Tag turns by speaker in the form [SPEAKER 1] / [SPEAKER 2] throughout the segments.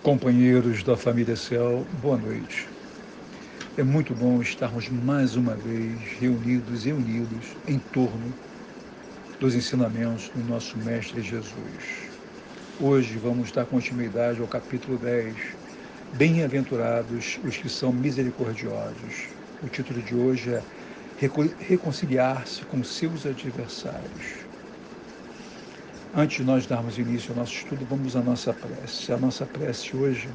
[SPEAKER 1] Companheiros da família Céu, boa noite. É muito bom estarmos mais uma vez reunidos e unidos em torno dos ensinamentos do nosso Mestre Jesus. Hoje vamos dar continuidade ao capítulo 10. Bem-aventurados os que são misericordiosos. O título de hoje é Reconciliar-se com seus adversários. Antes de nós darmos início ao nosso estudo, vamos à nossa prece. A nossa prece hoje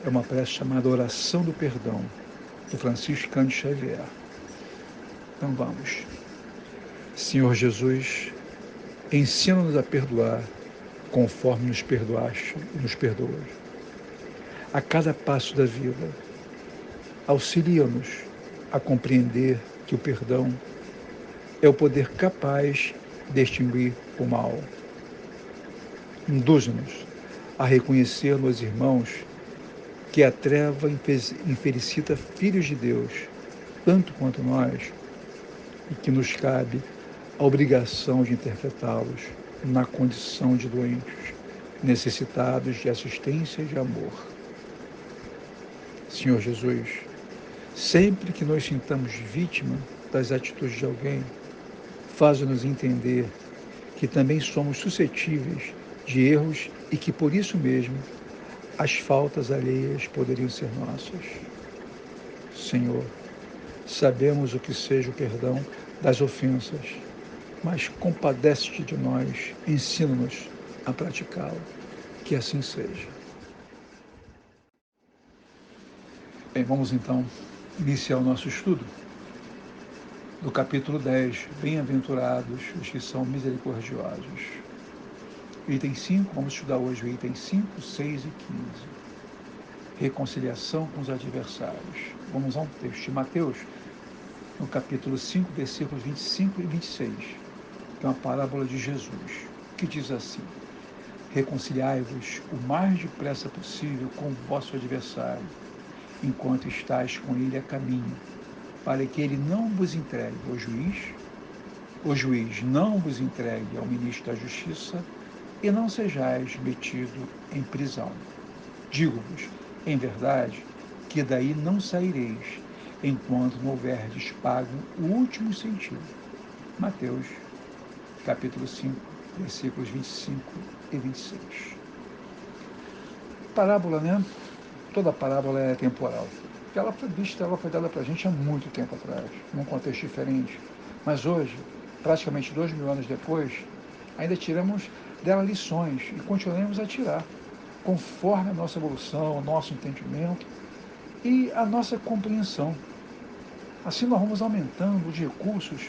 [SPEAKER 1] é uma prece chamada Oração do Perdão, do Francisco Cândido Xavier. Então vamos. Senhor Jesus, ensina-nos a perdoar conforme nos perdoaste e nos perdoas. A cada passo da vida, auxilia-nos a compreender que o perdão é o poder capaz de extinguir o mal. Induz-nos a reconhecer nos irmãos que a treva infelicita filhos de Deus, tanto quanto nós, e que nos cabe a obrigação de interpretá-los na condição de doentes, necessitados de assistência e de amor. Senhor Jesus, sempre que nos sintamos vítima das atitudes de alguém, faz-nos entender que também somos suscetíveis de erros e que, por isso mesmo, as faltas alheias poderiam ser nossas. Senhor, sabemos o que seja o perdão das ofensas, mas compadece-te de nós, ensina-nos a praticá-lo. Que assim seja. Bem, vamos então iniciar o nosso estudo do capítulo 10, Bem-aventurados os que são misericordiosos. Item 5, vamos estudar hoje o item 5, 6 e 15. Reconciliação com os adversários. Vamos a um texto de Mateus, no capítulo 5, versículos 25 e 26, que é uma parábola de Jesus, que diz assim: Reconciliai-vos o mais depressa possível com o vosso adversário, enquanto estáis com ele a caminho, para que ele não vos entregue ao juiz, o juiz não vos entregue ao ministro da Justiça, e não sejais metido em prisão. Digo-vos, em verdade, que daí não saireis, enquanto não houverdes pago o último centavo. Mateus, capítulo 5, versículos 25 e 26. Parábola, né? Toda parábola é temporal. Ela foi vista, ela foi dada para a gente há muito tempo atrás, num contexto diferente. Mas hoje, praticamente 2000 anos depois, ainda tiramos dela lições e continuaremos a tirar, conforme a nossa evolução, o nosso entendimento e a nossa compreensão. Assim nós vamos aumentando os recursos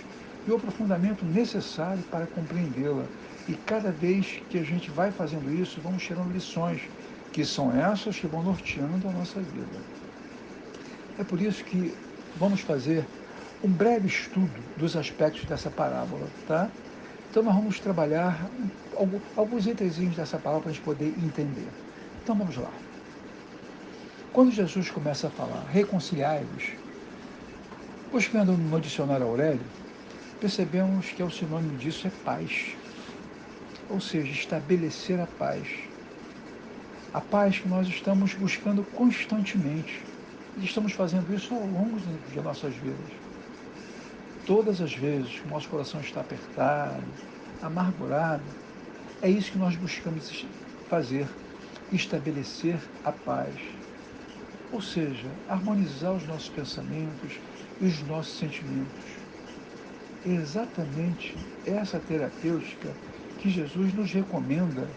[SPEAKER 1] e o aprofundamento necessário para compreendê-la. E cada vez que a gente vai fazendo isso, vamos tirando lições, que são essas que vão norteando a nossa vida. É por isso que vamos fazer um breve estudo dos aspectos dessa parábola, tá? Então nós vamos trabalhar alguns itens dessa parábola para a gente poder entender. Então vamos lá. Quando Jesus começa a falar, reconciliai-vos, buscando no dicionário Aurélio, percebemos que o sinônimo disso é paz, ou seja, estabelecer a paz. A paz que nós estamos buscando constantemente, e estamos fazendo isso ao longo de nossas vidas. Todas as vezes que o nosso coração está apertado, amargurado, é isso que nós buscamos fazer, estabelecer a paz. Ou seja, harmonizar os nossos pensamentos e os nossos sentimentos. É exatamente essa terapêutica que Jesus nos recomenda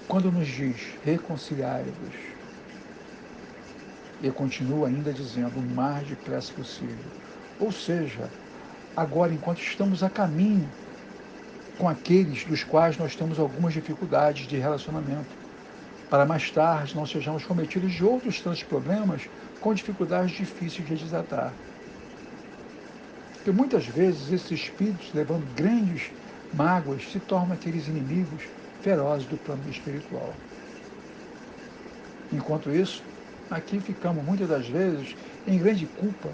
[SPEAKER 1] quando nos diz, reconciliai-vos. E continua ainda dizendo, o mais depressa possível. Ou seja, agora, enquanto estamos a caminho com aqueles dos quais nós temos algumas dificuldades de relacionamento, para mais tarde não sejamos cometidos de outros tantos problemas com dificuldades difíceis de desatar. Porque muitas vezes esses espíritos, levando grandes mágoas, se tornam aqueles inimigos ferozes do plano espiritual. Enquanto isso, aqui ficamos muitas das vezes em grande culpa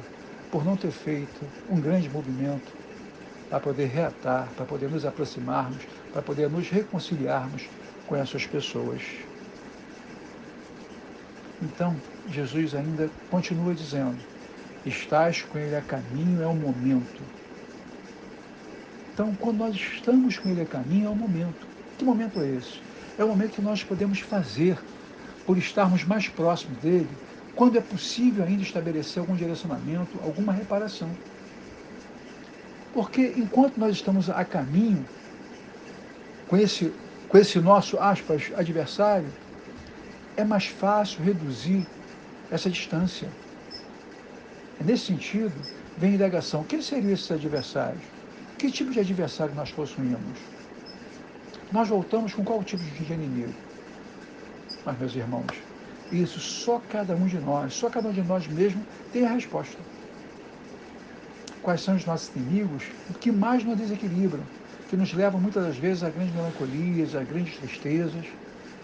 [SPEAKER 1] por não ter feito um grande movimento para poder reatar, para poder nos aproximarmos, para poder nos reconciliarmos com essas pessoas. Então, Jesus ainda continua dizendo, estás com ele a caminho, é o momento. Então, quando nós estamos com ele a caminho, é o momento. Que momento é esse? É o momento que nós podemos fazer por estarmos mais próximos dele, quando é possível ainda estabelecer algum direcionamento, alguma reparação. Porque enquanto nós estamos a caminho com esse nosso, aspas, adversário, é mais fácil reduzir essa distância. Nesse sentido, vem a indagação, quem seriam esses adversários? Que tipo de adversário nós possuímos? Nós voltamos com qual tipo de inimigo? Mas, meus irmãos, isso só cada um de nós mesmo tem a resposta. Quais são os nossos inimigos? O que mais nos desequilibram? Que nos levam muitas das vezes a grandes melancolias, a grandes tristezas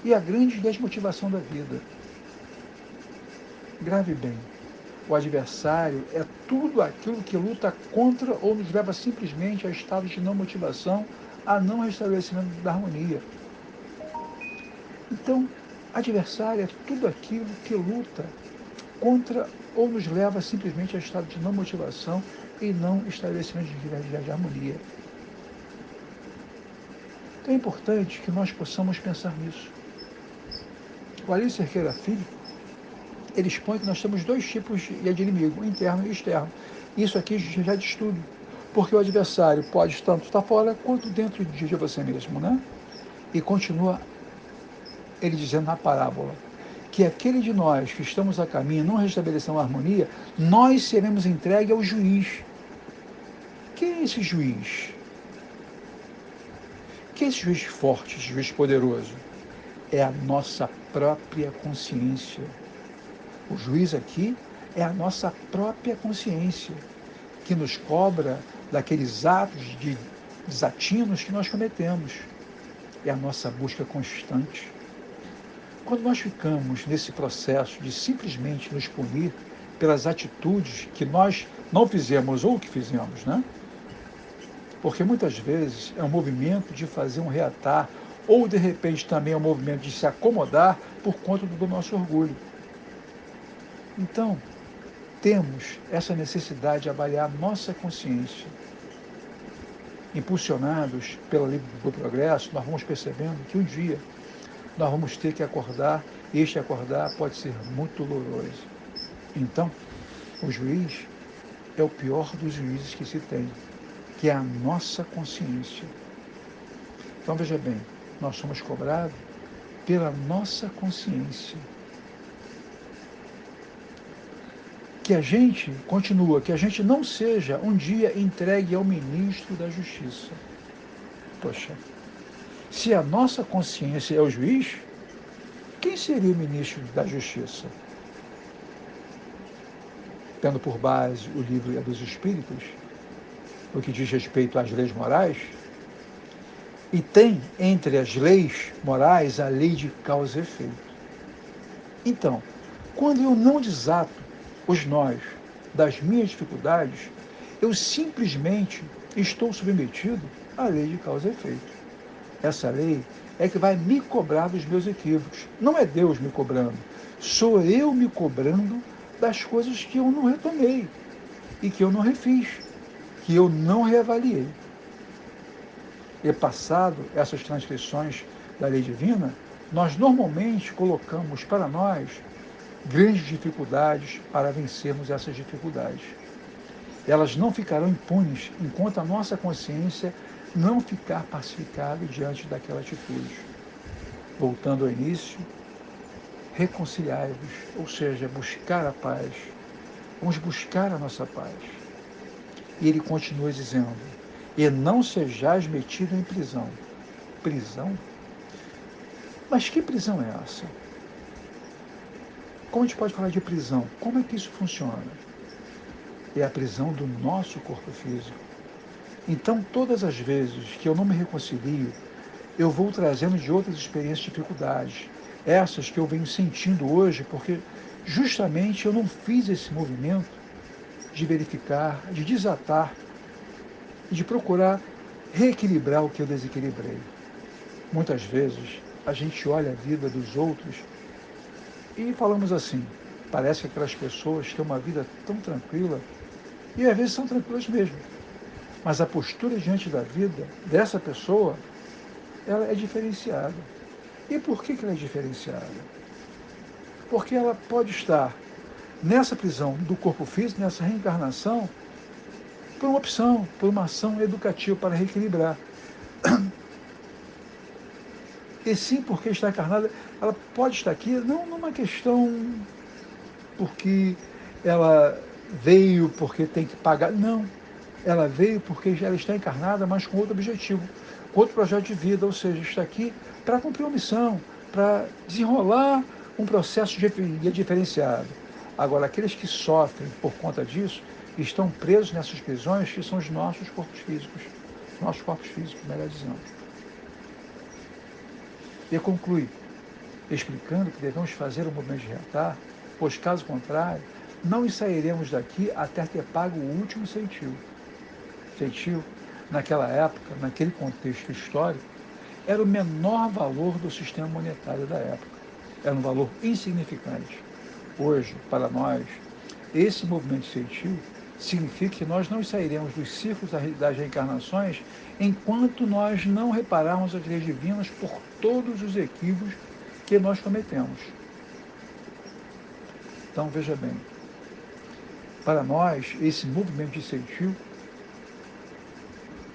[SPEAKER 1] e a grande desmotivação da vida. Grave bem, o adversário é tudo aquilo que luta contra ou nos leva simplesmente a estados de não motivação, a não restabelecimento da harmonia. Então, adversário é tudo aquilo que luta contra ou nos leva simplesmente a estado de não motivação e não estabelecimento de harmonia. Então é importante que nós possamos pensar nisso. O Arício Cerqueira Filho, ele expõe que nós temos dois tipos de inimigo, interno e externo. Isso aqui já de estudo, porque o adversário pode tanto estar fora quanto dentro de você mesmo, né? E continua ele dizendo na parábola que aquele de nós que estamos a caminho, não restabelecendo a harmonia, nós seremos entregues ao juiz. Quem é esse juiz? Quem é esse juiz forte, esse juiz poderoso? É a nossa própria consciência. O juiz aqui é a nossa própria consciência, que nos cobra daqueles atos de desatinos que nós cometemos. É a nossa busca constante. Quando nós ficamos nesse processo de simplesmente nos punir pelas atitudes que nós não fizemos ou que fizemos, né? Porque muitas vezes é um movimento de fazer um reatar, ou de repente também é um movimento de se acomodar por conta do nosso orgulho. Então, temos essa necessidade de avaliar nossa consciência. Impulsionados pela lei do progresso, nós vamos percebendo que um dia nós vamos ter que acordar, e este acordar pode ser muito doloroso. Então, o juiz é o pior dos juízes que se tem, que é a nossa consciência. Então, veja bem, nós somos cobrados pela nossa consciência. Que a gente não seja um dia entregue ao ministro da Justiça. Poxa, se a nossa consciência é o juiz, quem seria o ministro da Justiça? Tendo por base o livro dos Espíritos, o que diz respeito às leis morais, e tem entre as leis morais a lei de causa e efeito. Então, quando eu não desato os nós das minhas dificuldades, eu simplesmente estou submetido à lei de causa e efeito. Essa lei é que vai me cobrar dos meus equívocos. Não é Deus me cobrando, sou eu me cobrando das coisas que eu não retomei e que eu não refiz, que eu não reavaliei. E passado essas transgressões da lei divina, nós normalmente colocamos para nós grandes dificuldades para vencermos essas dificuldades. Elas não ficarão impunes enquanto a nossa consciência não ficar pacificada diante daquela atitude. Voltando ao início, reconciliai-vos, ou seja, buscar a paz. Vamos buscar a nossa paz. E ele continua dizendo, e não sejais metido em prisão. Prisão? Mas que prisão é essa? Como a gente pode falar de prisão? Como é que isso funciona? É a prisão do nosso corpo físico. Então, todas as vezes que eu não me reconcilio, eu vou trazendo de outras experiências dificuldades. Essas que eu venho sentindo hoje, porque justamente eu não fiz esse movimento de verificar, de desatar e de procurar reequilibrar o que eu desequilibrei. Muitas vezes, a gente olha a vida dos outros E falamos assim, parece que aquelas pessoas têm uma vida tão tranquila, e às vezes são tranquilas mesmo, mas a postura diante da vida dessa pessoa, ela é diferenciada. E por que ela é diferenciada? Porque ela pode estar nessa prisão do corpo físico, nessa reencarnação, por uma opção, por uma ação educativa para reequilibrar. E sim, porque está encarnada, ela pode estar aqui não numa questão porque ela veio porque tem que pagar, não. Ela veio porque ela está encarnada, mas com outro objetivo, com outro projeto de vida, ou seja, está aqui para cumprir uma missão, para desenrolar um processo diferenciado. Agora, aqueles que sofrem por conta disso, estão presos nessas prisões que são os nossos corpos físicos, melhor dizendo. E conclui, explicando que devemos fazer o movimento de reatar, pois caso contrário, não sairemos daqui até ter pago o último centavo. Centavo, naquela época, naquele contexto histórico, era o menor valor do sistema monetário da época. Era um valor insignificante. Hoje, para nós, esse movimento incentivo significa que nós não sairemos dos ciclos das reencarnações enquanto nós não repararmos as leis divinas por todos os equívocos que nós cometemos. Então, veja bem, para nós, esse movimento de incentivo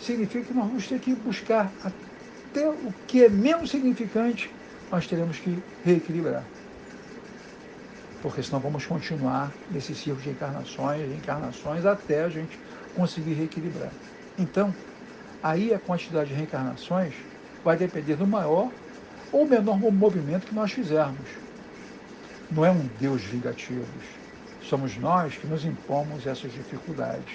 [SPEAKER 1] significa que nós vamos ter que buscar até o que é menos significante, nós teremos que reequilibrar. Porque senão vamos continuar nesse ciclo de encarnações, reencarnações, até a gente conseguir reequilibrar. Então, aí a quantidade de reencarnações vai depender do maior ou menor movimento que nós fizermos. Não é um Deus vingativo. Somos nós que nos impomos essas dificuldades.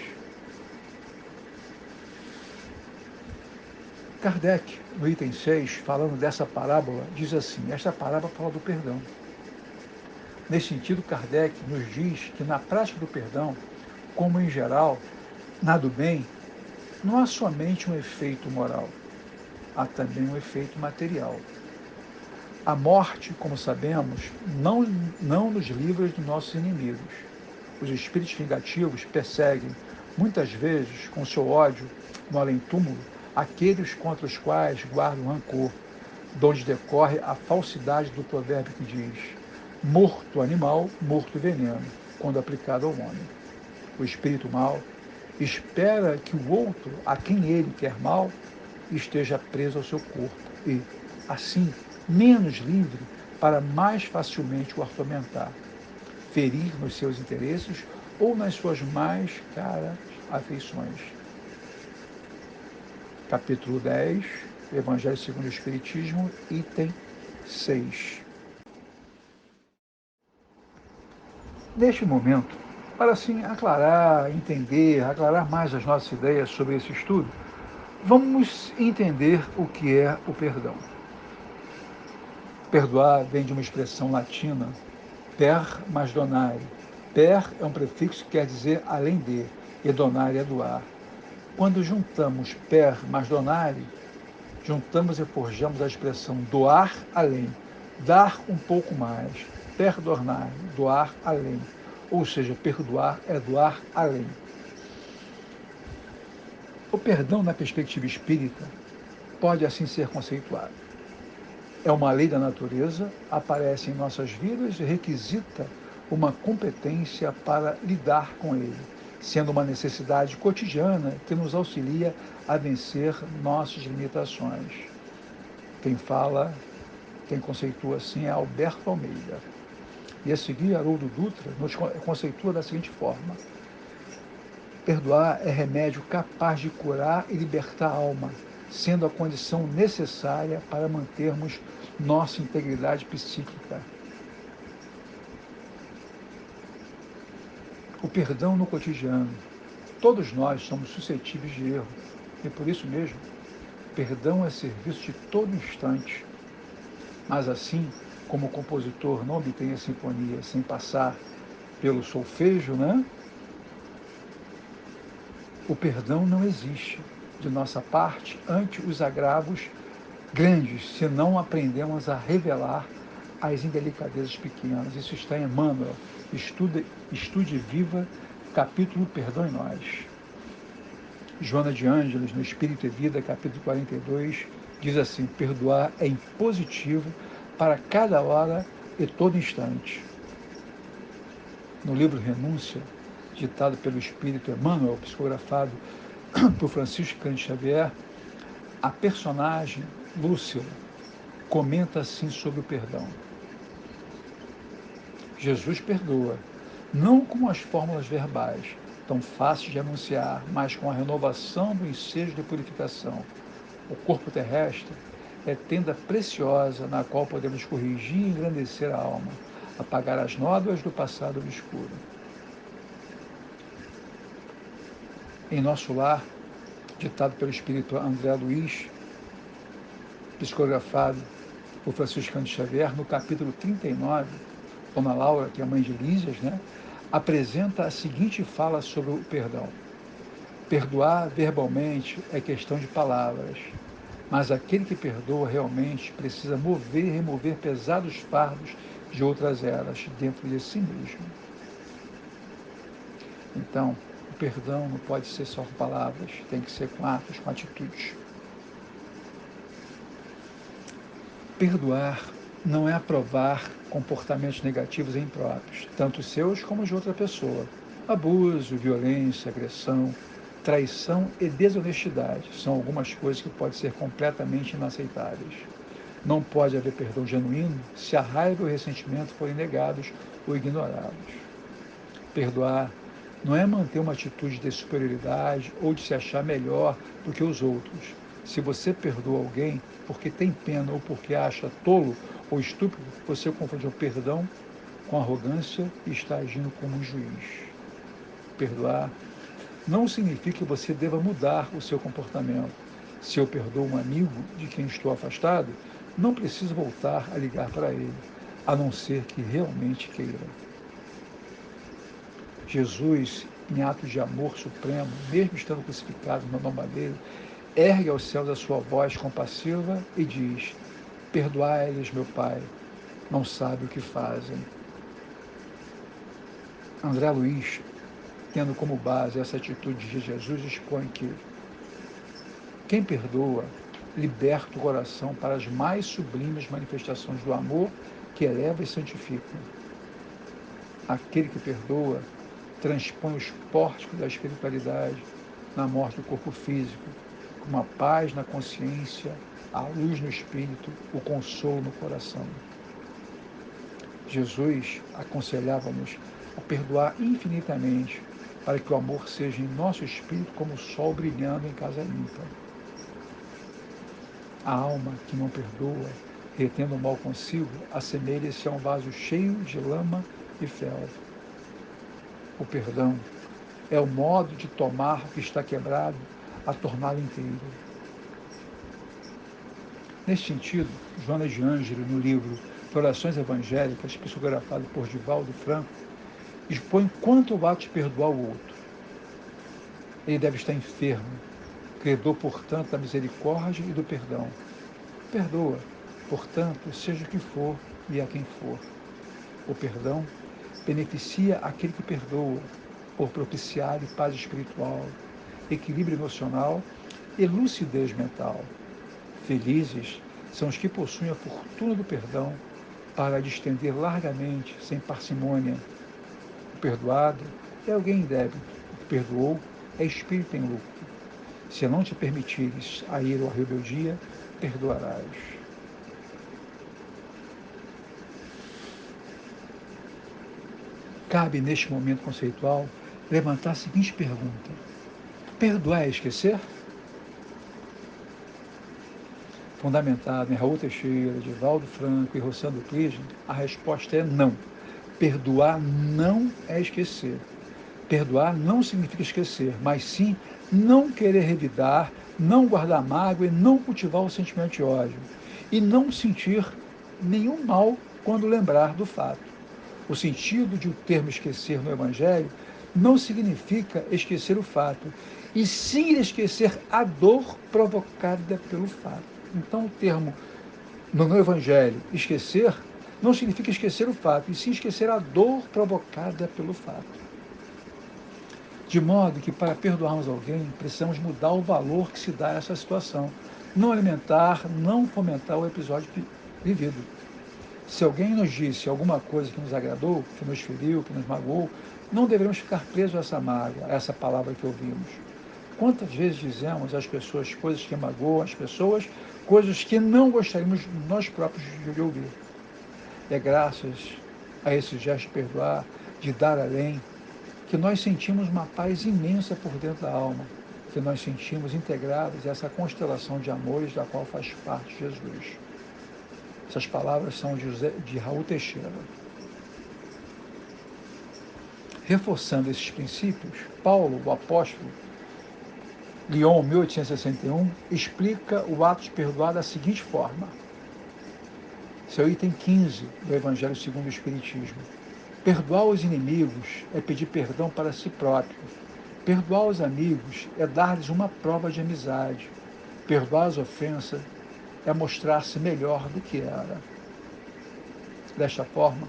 [SPEAKER 1] Kardec, no item 6, falando dessa parábola, diz assim, esta parábola fala do perdão. Nesse sentido, Kardec nos diz que na prática do perdão, como em geral, na do bem, não há somente um efeito moral, há também um efeito material. A morte, como sabemos, não nos livra dos nossos inimigos. Os espíritos vingativos perseguem, muitas vezes, com seu ódio, no além-túmulo, aqueles contra os quais guardam rancor, de onde decorre a falsidade do provérbio que diz: morto animal, morto veneno, quando aplicado ao homem. O espírito mau espera que o outro, a quem ele quer mal, esteja preso ao seu corpo e, assim, menos livre para mais facilmente o atormentar, ferir nos seus interesses ou nas suas mais caras afeições. Capítulo 10, Evangelho segundo o Espiritismo, item 6. Neste momento, para assim aclarar mais as nossas ideias sobre esse estudo, vamos entender o que é o perdão. Perdoar vem de uma expressão latina, per mais donare. Per é um prefixo que quer dizer além de, e donare é doar. Quando juntamos per mais donare, juntamos e forjamos a expressão doar além, dar um pouco mais, perdonar, doar além. Ou seja, perdoar é doar além. O perdão, na perspectiva espírita, pode assim ser conceituado. É uma lei da natureza, aparece em nossas vidas e requisita uma competência para lidar com ele, sendo uma necessidade cotidiana que nos auxilia a vencer nossas limitações. Quem fala, quem conceitua assim é Alberto Almeida. E a seguir, Haroldo Dutra nos conceitua da seguinte forma: perdoar é remédio capaz de curar e libertar a alma, sendo a condição necessária para mantermos nossa integridade psíquica. O perdão no cotidiano. Todos nós somos suscetíveis de erro, e por isso mesmo, perdão é serviço de todo instante. Mas assim como o compositor não obtém a sinfonia sem passar pelo solfejo, né? O perdão não existe de nossa parte ante os agravos grandes, se não aprendemos a revelar as indelicadezas pequenas. Isso está em Emmanuel, Estude Viva, capítulo Perdão em Nós. Joana de Ângeles, no Espírito e Vida, capítulo 42, diz assim: perdoar é impositivo para cada hora e todo instante. No livro Renúncia, ditado pelo Espírito Emmanuel, psicografado por Francisco Cândido Xavier, a personagem Lúcia comenta assim sobre o perdão. Jesus perdoa, não com as fórmulas verbais, tão fáceis de anunciar, mas com a renovação do ensejo de purificação. O corpo terrestre é tenda preciosa na qual podemos corrigir e engrandecer a alma, apagar as nódoas do passado obscuro. Em Nosso Lar, ditado pelo espírito André Luiz, psicografado por Francisco Cândido Xavier, no capítulo 39, Dona Laura, que é a mãe de Lísias, apresenta a seguinte fala sobre o perdão. Perdoar verbalmente é questão de palavras, mas aquele que perdoa realmente precisa mover e remover pesados fardos de outras eras dentro de si mesmo. Então, o perdão não pode ser só com palavras, tem que ser com atos, com atitudes. Perdoar não é aprovar comportamentos negativos e impróprios, tanto seus como de outra pessoa. Abuso, violência, agressão, traição e desonestidade são algumas coisas que podem ser completamente inaceitáveis. Não pode haver perdão genuíno se a raiva e o ressentimento forem negados ou ignorados. Perdoar não é manter uma atitude de superioridade ou de se achar melhor do que os outros. Se você perdoa alguém porque tem pena ou porque acha tolo ou estúpido, você confunde o perdão com arrogância e está agindo como um juiz. Perdoar não significa que você deva mudar o seu comportamento. Se eu perdoo um amigo de quem estou afastado, não preciso voltar a ligar para ele, a não ser que realmente queira. Jesus, em ato de amor supremo, mesmo estando crucificado no madeiro, ergue aos céus a sua voz compassiva e diz: perdoai-lhes, meu Pai, não sabe o que fazem. André Luiz, tendo como base essa atitude de Jesus, expõe que quem perdoa liberta o coração para as mais sublimes manifestações do amor que eleva e santifica. Aquele que perdoa transpõe os pórticos da espiritualidade na morte do corpo físico, com uma paz na consciência, a luz no espírito, o consolo no coração. Jesus aconselhava-nos a perdoar infinitamente, para que o amor seja em nosso espírito como o sol brilhando em casa limpa. A alma que não perdoa, retendo o mal consigo, assemelha-se a um vaso cheio de lama e fel. O perdão é o modo de tomar o que está quebrado a torná-lo inteiro. Neste sentido, Joana de Ângeles, no livro Florações Evangélicas, psicografado por Divaldo Franco, expõe quanto ao ato de perdoar o outro. Ele deve estar enfermo, credor, portanto, da misericórdia e do perdão. Perdoa, portanto, seja o que for e a quem for. O perdão beneficia aquele que perdoa, por propiciar-lhe paz espiritual, equilíbrio emocional e lucidez mental. Felizes são os que possuem a fortuna do perdão para a estender largamente, sem parcimônia. O perdoado é alguém em débito, o que perdoou é espírito em lucro. Se não te permitires a ir à rebeldia, perdoarás. Cabe, neste momento conceitual, levantar a seguinte pergunta: perdoar é esquecer? Fundamentado em Raul Teixeira, Divaldo Franco e Rossandro Clisman, a resposta é não. Perdoar não é esquecer. Perdoar não significa esquecer, mas sim não querer revidar, não guardar mágoa e não cultivar o sentimento de ódio. E não sentir nenhum mal quando lembrar do fato. O sentido de o termo esquecer no Evangelho não significa esquecer o fato, e sim esquecer a dor provocada pelo fato. Então, o termo no Evangelho esquecer não significa esquecer o fato, e sim esquecer a dor provocada pelo fato. De modo que, para perdoarmos alguém, precisamos mudar o valor que se dá a essa situação, não alimentar, não fomentar o episódio vivido. Se alguém nos disse alguma coisa que nos agradou, que nos feriu, que nos magoou, não devemos ficar presos a essa mágoa, a essa palavra que ouvimos. Quantas vezes dizemos às pessoas coisas que magoam as pessoas, coisas que não gostaríamos nós próprios de ouvir? É graças a esse gesto de perdoar, de dar além, que nós sentimos uma paz imensa por dentro da alma, que nós sentimos integrados a essa constelação de amores da qual faz parte Jesus. Essas palavras são de Raul Teixeira. Reforçando esses princípios, Paulo, o apóstolo, Lyon, 1861, explica o ato de perdoar da seguinte forma. Esse é o item 15 do Evangelho segundo o Espiritismo. Perdoar os inimigos é pedir perdão para si próprio. Perdoar os amigos é dar-lhes uma prova de amizade. Perdoar as ofensas é mostrar-se melhor do que era. Desta forma,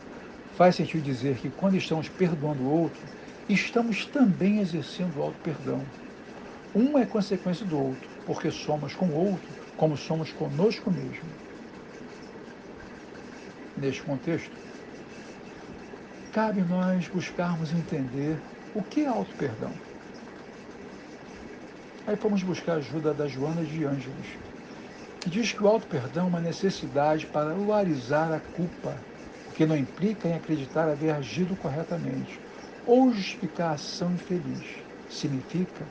[SPEAKER 1] faz sentido dizer que quando estamos perdoando o outro, estamos também exercendo o auto-perdão. Um é consequência do outro, porque somos com o outro como somos conosco mesmo. Neste contexto, cabe nós buscarmos entender o que é auto-perdão. Aí fomos buscar a ajuda da Joana de Ângeles, que diz que o auto-perdão é uma necessidade para luarizar a culpa, o que não implica em acreditar haver agido corretamente, ou justificar a ação infeliz. Significa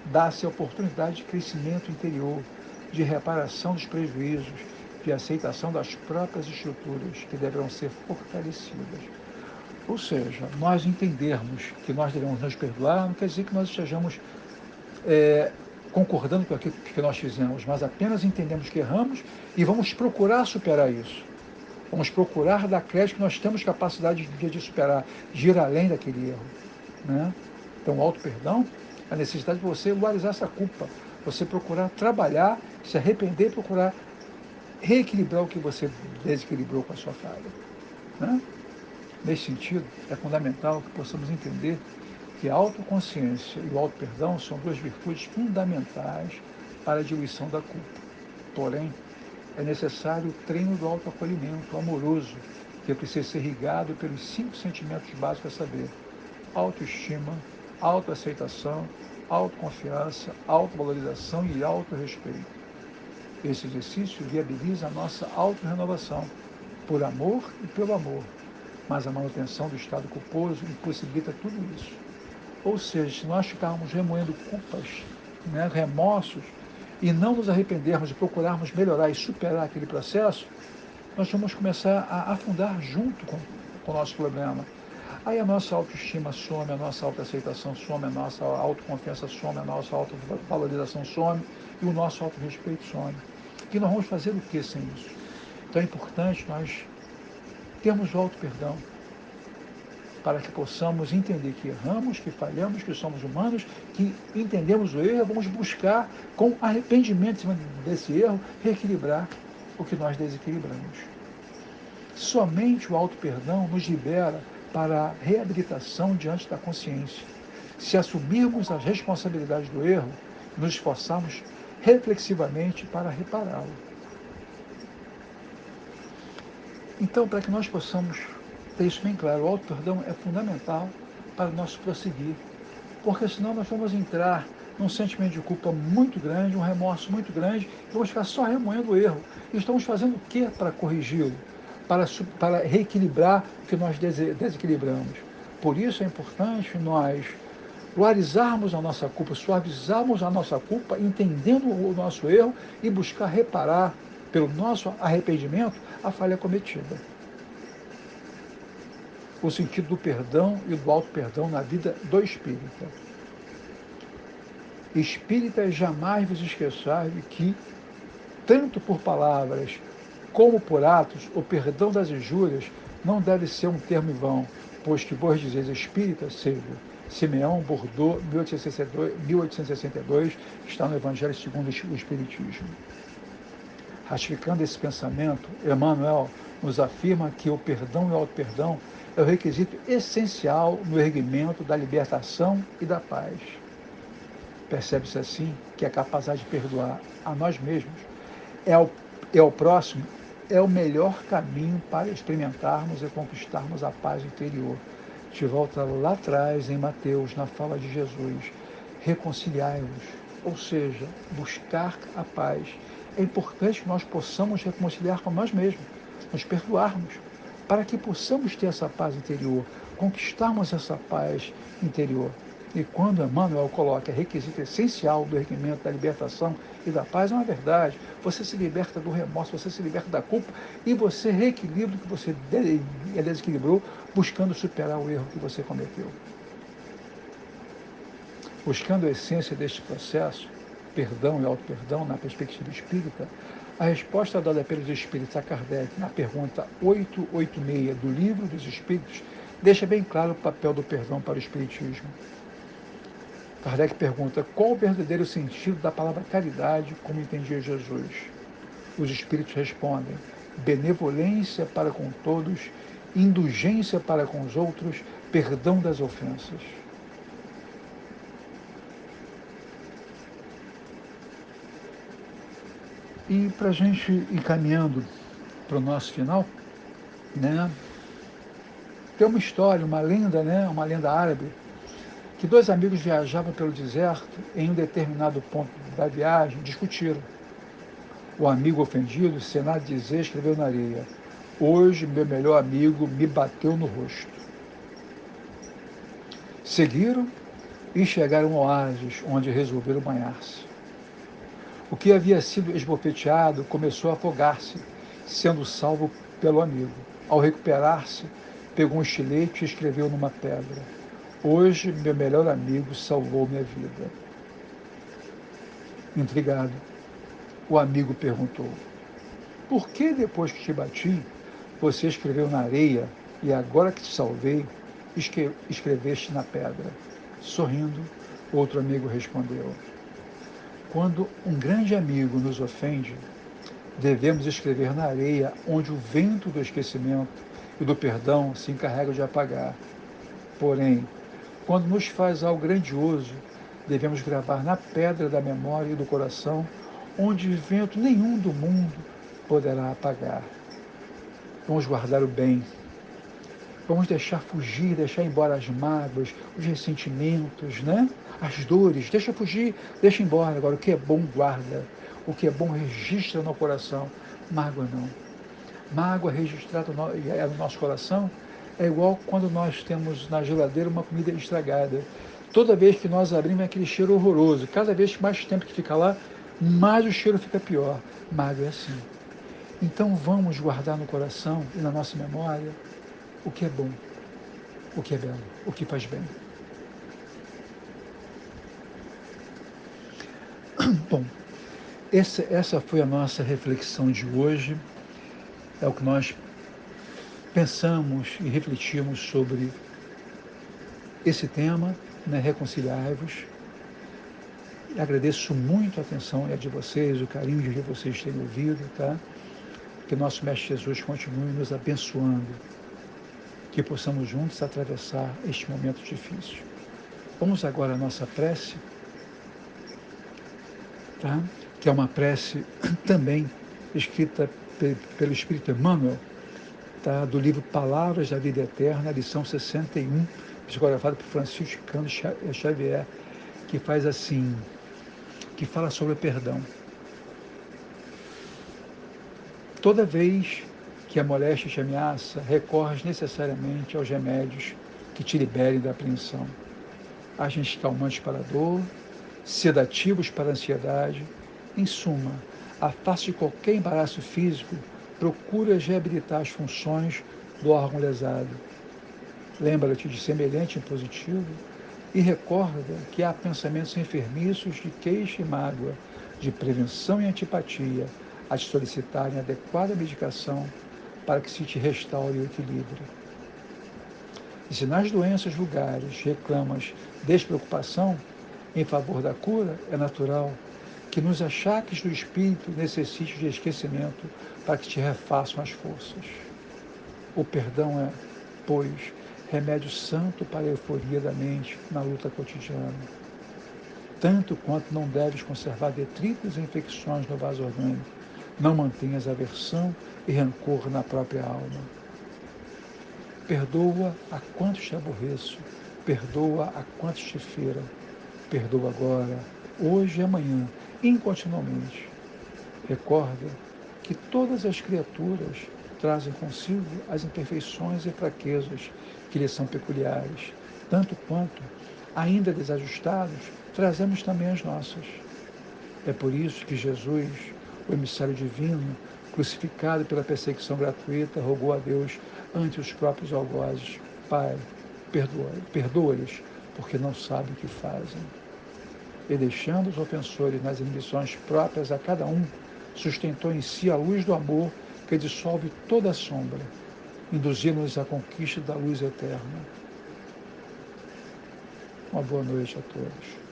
[SPEAKER 1] dar-se a oportunidade de crescimento interior, de reparação dos prejuízos, de aceitação das próprias estruturas que deverão ser fortalecidas. Ou seja, nós entendermos que nós devemos nos perdoar não quer dizer que nós estejamos concordando com aquilo que nós fizemos, mas apenas entendemos que erramos e vamos procurar superar isso. Vamos procurar dar crédito que nós temos capacidade de superar, de ir além daquele erro. Né? Então, o auto-perdão é a necessidade de você luarizar essa culpa, você procurar trabalhar, se arrepender e procurar reequilibrar o que você desequilibrou com a sua falha. Né? Nesse sentido, é fundamental que possamos entender que a autoconsciência e o auto-perdão são duas virtudes fundamentais para a diluição da culpa. Porém, é necessário o treino do autoacolhimento amoroso, que precisa ser irrigado pelos 5 sentimentos básicos a saber: autoestima, autoaceitação, autoconfiança, autovalorização e autorrespeito. Esse exercício viabiliza a nossa autorrenovação, por amor e pelo amor, mas a manutenção do estado culposo impossibilita tudo isso. Ou seja, se nós ficarmos remoendo culpas, remorsos, e não nos arrependermos e procurarmos melhorar e superar aquele processo, nós vamos começar a afundar junto com o nosso problema. Aí a nossa autoestima some, a nossa autoaceitação some, a nossa autoconfiança some, a nossa autovalorização some e o nosso autorrespeito some. E nós vamos fazer o que sem isso? Então é importante nós termos o auto-perdão, para que possamos entender que erramos, que falhamos, que somos humanos, que entendemos o erro, vamos buscar, com arrependimento em cima desse erro, reequilibrar o que nós desequilibramos. Somente o auto-perdão nos libera para a reabilitação diante da consciência. Se assumirmos as responsabilidades do erro, nos esforçarmos reflexivamente para repará-lo. Então, para que nós possamos ter isso bem claro, o auto-perdão é fundamental para o nosso prosseguir, porque senão nós vamos entrar num sentimento de culpa muito grande, um remorso muito grande, e vamos ficar só remoendo o erro. E estamos fazendo o que para corrigi-lo? Para reequilibrar o que nós desequilibramos. Por isso é importante nós luarizarmos a nossa culpa, suavizarmos a nossa culpa, entendendo o nosso erro e buscar reparar, pelo nosso arrependimento, a falha cometida. O sentido do perdão e do auto-perdão na vida do espírita. Espírita, jamais vos esqueçais de que, tanto por palavras como por atos, o perdão das injúrias não deve ser um termo em vão, pois que vos dizeis espírita seja. Simeão Bordeaux, 1862, está no Evangelho segundo o Espiritismo. Ratificando esse pensamento, Emmanuel nos afirma que o perdão e o auto-perdão é o requisito essencial no erguimento da libertação e da paz. Percebe-se assim que a capacidade de perdoar a nós mesmos é ao próximo é o melhor caminho para experimentarmos e conquistarmos a paz interior. De volta lá atrás em Mateus, na fala de Jesus, reconciliai-vos, ou seja, buscar a paz. É importante que nós possamos reconciliar com nós mesmos, nos perdoarmos, para que possamos ter essa paz interior, conquistarmos essa paz interior. E quando Emmanuel coloca requisito essencial do erguimento da libertação e da paz, é uma verdade. Você se liberta do remorso, você se liberta da culpa e você reequilibra o que você desequilibrou, buscando superar o erro que você cometeu. Buscando a essência deste processo, perdão e auto-perdão, na perspectiva espírita, a resposta dada pelos espíritos a Kardec na pergunta 886 do Livro dos Espíritos deixa bem claro o papel do perdão para o espiritismo. Kardec pergunta qual o verdadeiro sentido da palavra caridade, como entendia Jesus. Os espíritos respondem: benevolência para com todos, indulgência para com os outros, perdão das ofensas. E para a gente ir caminhando para o nosso final, né, tem uma história, uma lenda árabe, que dois amigos viajavam pelo deserto em um determinado ponto da viagem, discutiram. O amigo ofendido, sem nada dizer, escreveu na areia: hoje meu melhor amigo me bateu no rosto. Seguiram e chegaram ao oásis, onde resolveram banhar-se. O que havia sido esbofeteado começou a afogar-se, sendo salvo pelo amigo. Ao recuperar-se, pegou um estilete e escreveu numa pedra: hoje meu melhor amigo salvou minha vida. Intrigado, o amigo perguntou: por que depois que te bati, você escreveu na areia e agora que te salvei, escreveste na pedra? Sorrindo, outro amigo respondeu: quando um grande amigo nos ofende, devemos escrever na areia onde o vento do esquecimento e do perdão se encarrega de apagar. Porém, quando nos faz algo grandioso, devemos gravar na pedra da memória e do coração, onde vento nenhum do mundo poderá apagar. Vamos guardar o bem. Vamos deixar fugir, deixar embora as mágoas, os ressentimentos, né? As dores. Deixa fugir, deixa embora. Agora, o que é bom, guarda. O que é bom, registra no coração. Mágoa não. Mágoa registrada no nosso coração é igual quando nós temos na geladeira uma comida estragada. Toda vez que nós abrimos, é aquele cheiro horroroso. Cada vez que mais tempo que fica lá, mais o cheiro fica pior. Mágoa é assim. Então vamos guardar no coração e na nossa memória o que é bom, o que é belo, o que faz bem. Bom, essa foi a nossa reflexão de hoje. É o que nós pensamos e refletimos sobre esse tema, né, reconciliar-vos. Agradeço muito a atenção de vocês, o carinho de vocês terem ouvido, tá? Que nosso Mestre Jesus continue nos abençoando, que possamos juntos atravessar este momento difícil. Vamos agora à nossa prece, tá? Que é uma prece também escrita pelo Espírito Emmanuel, tá? Do livro Palavras da Vida Eterna, lição 61, psicografado por Franciscano Xavier, que faz assim, que fala sobre o perdão. Toda vez que a moléstia te ameaça, recorres necessariamente aos remédios que te liberem da apreensão. Agentes calmantes para a dor, sedativos para a ansiedade. Em suma, a face de qualquer embaraço físico, procura reabilitar as funções do órgão lesado. Lembra-te de semelhante impositivo e recorda que há pensamentos enfermiços de queixa e mágoa, de prevenção e antipatia, a te solicitarem adequada medicação para que se te restaure o equilíbrio. E se nas doenças vulgares reclamas despreocupação em favor da cura, é natural que nos achaques do espírito necessites de esquecimento para que te refaçam as forças. O perdão é, pois, remédio santo para a euforia da mente na luta cotidiana. Tanto quanto não deves conservar detritos e infecções no vaso orgânico, não mantenhas aversão e rancor na própria alma. Perdoa a quantos te aborreço, perdoa a quantos te feram, perdoa agora, hoje e amanhã, incontinuamente. Recorda que todas as criaturas trazem consigo as imperfeições e fraquezas que lhes são peculiares, tanto quanto, ainda desajustados, trazemos também as nossas. É por isso que Jesus, o emissário divino, crucificado pela perseguição gratuita, rogou a Deus ante os próprios algozes: Pai, perdoa-lhes, porque não sabem o que fazem. E deixando os ofensores nas inibições próprias a cada um, sustentou em si a luz do amor que dissolve toda a sombra, induzindo-nos à conquista da luz eterna. Uma boa noite a todos.